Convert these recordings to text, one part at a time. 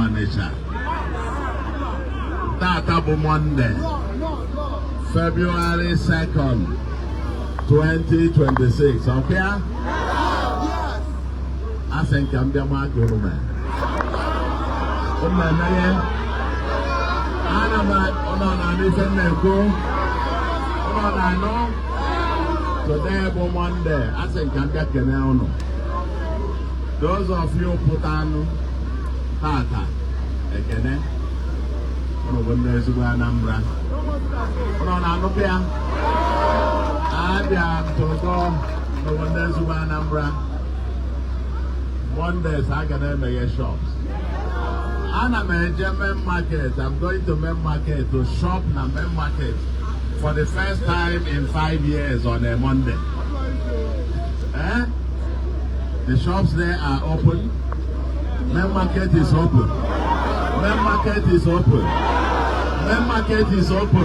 Onitsha. That Monday, February 2nd, 2026. Okay? I think I'm the market woman. Today, Monday, I think I'm the those of you put on Tata, again, when there's Anambra. When there's Anambra, Mondays I can make shops. Anambra Main Market. I'm going to Main Market to shop in Main Market for the first time in 5 years on a Monday. The shops there are open. Main Market is open. Main Market is open. Main Market is open.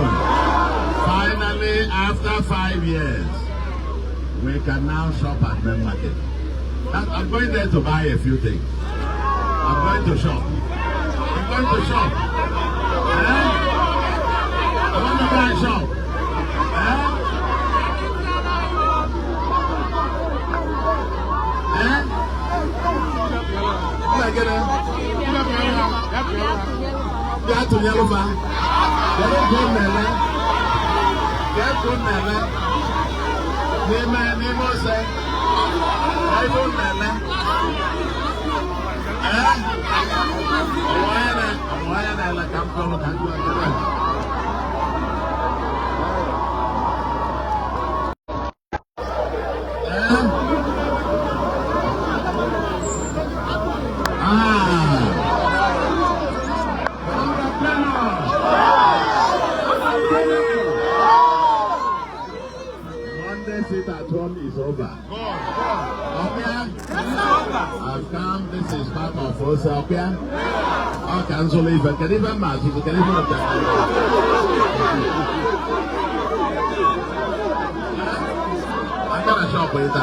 Finally, after 5 years, we can now shop at Main Market. I'm going there to buy a few things. I'm going to shop. I'm going to shop. I want to buy a shop. Get to Yellow. Get to Nemo say, I don't know. Why like I'm going to sit at home is over. Okay? I've come, this is part of us, okay? I'll cancel it, but can even match it, can even look at I got a shop for it.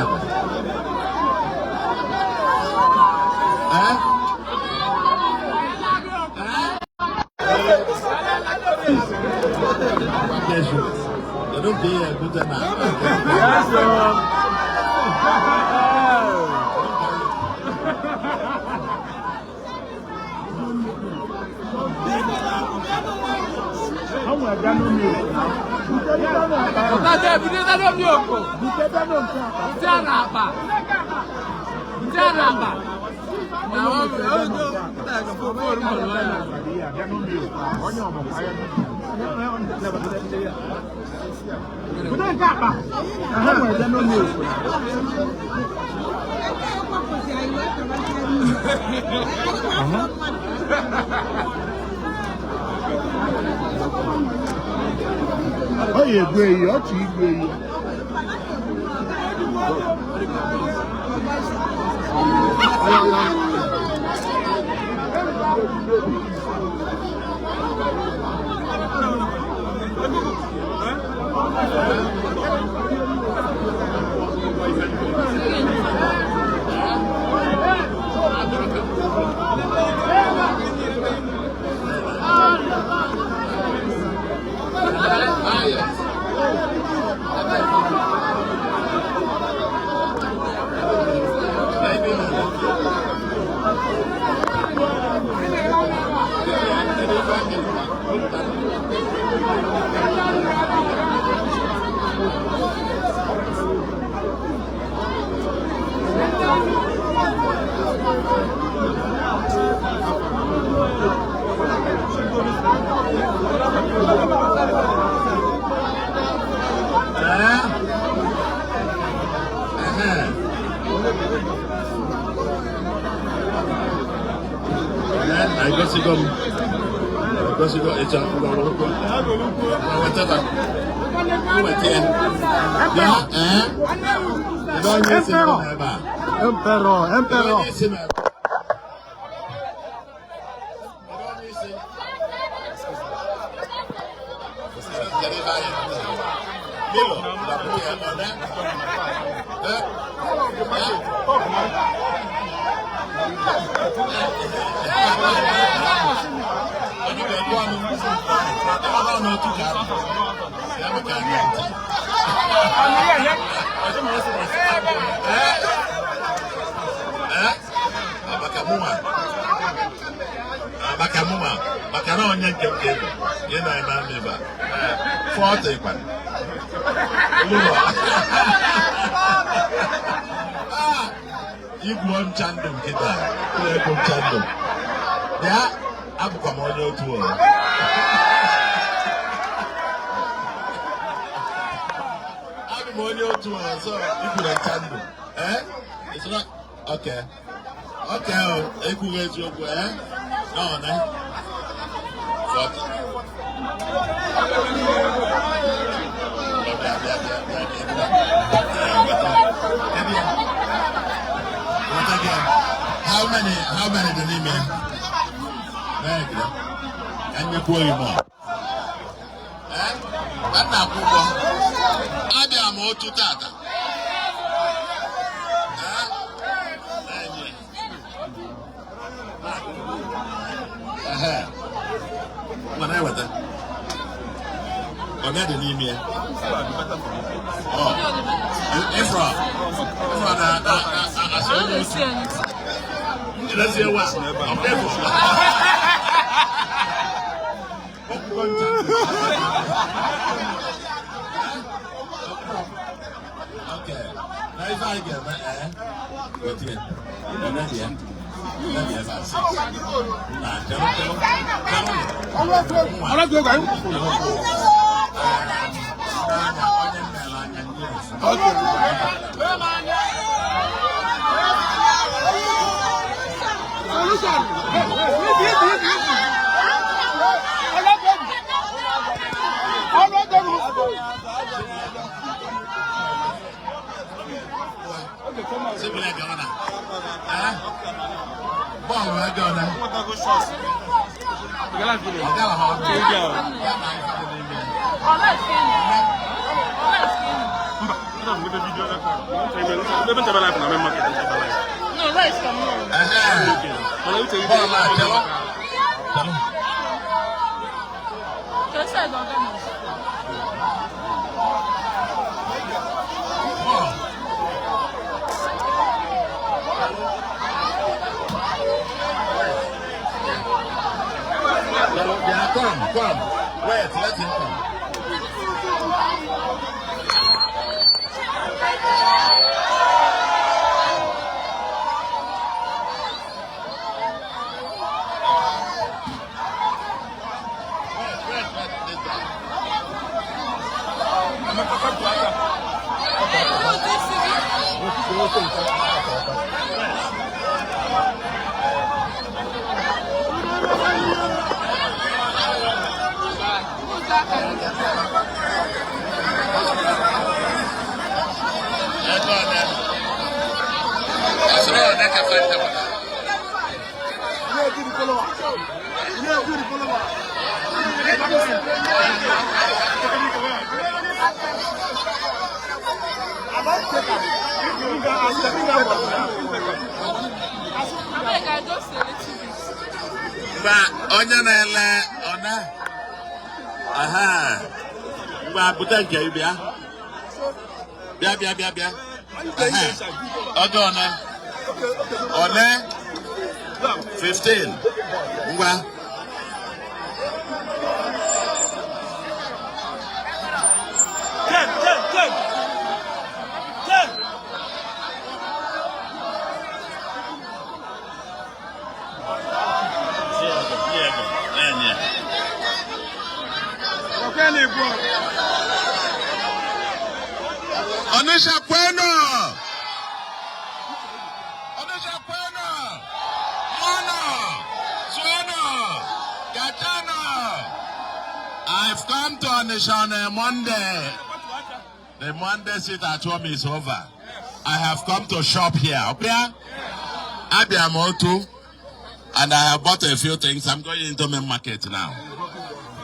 They don't be a good enough. Yes, sir. Oh, yeah, great. You're cheap, great. I guess you go. It's a whatever. Emperor. Bakana onye nke nke ye na ema meba 40 kwa igbo mchando nkita ego mchando ya abụkwa m onye otu ọrụ abụ m onye otu ọrụ so igbo mchando it's not okay ekwughị eziokwu no na How many do you mean? Very good. And you call him more. I'm not poor. I'm more to Tata. When I was there. On that anemia. Oh, Efra, let's hear what. Okay. Nice idea, man. What's here? Come. Wait, let him come. Onye na-ele ona aha ngwa buta nke bịa oge one 15 ngwa Onitsha Kweno! Mono! Sueno! Gatano! I've come to Onitsha on a Monday. The Monday sit at home is over. I have come to shop here. Okay? Abiamotu. And I have bought a few things. I'm going into main market now.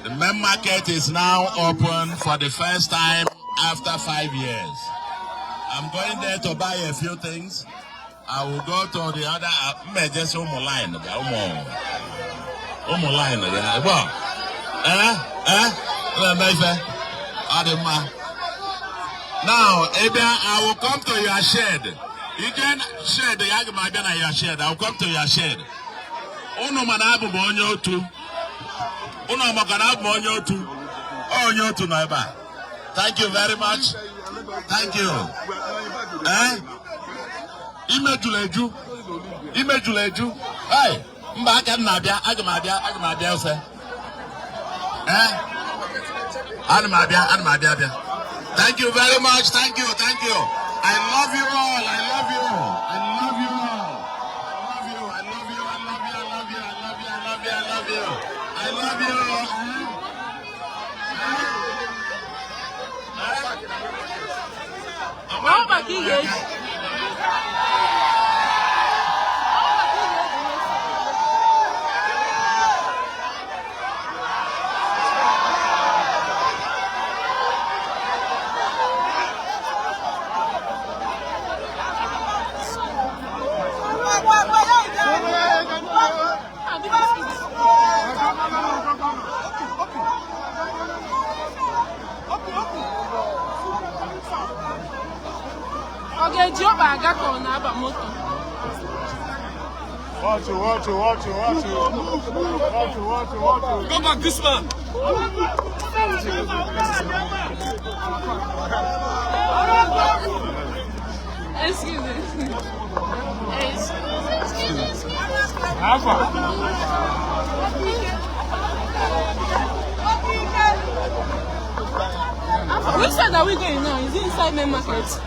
The main market is now open for the first time after 5 years. I'm going there to buy a few things. I will go to the other just line. Now, I will come to your shed. You can shed the Yagamagan your shed. I will come to your shed. Uno manabu monyo tu. Uno makanabu monyo tu. Oh, you to neighbor. Thank you very much. Thank you. Imejuleju. Hey, Mbaka Nabia, Agamadia, sir. Anamadia. Thank you very much. Thank you. I love you all. I love you all. Okay, job I got on about motor. Watch it. Come back, this man. Excuse me. Which side are we going now? Is it inside main market?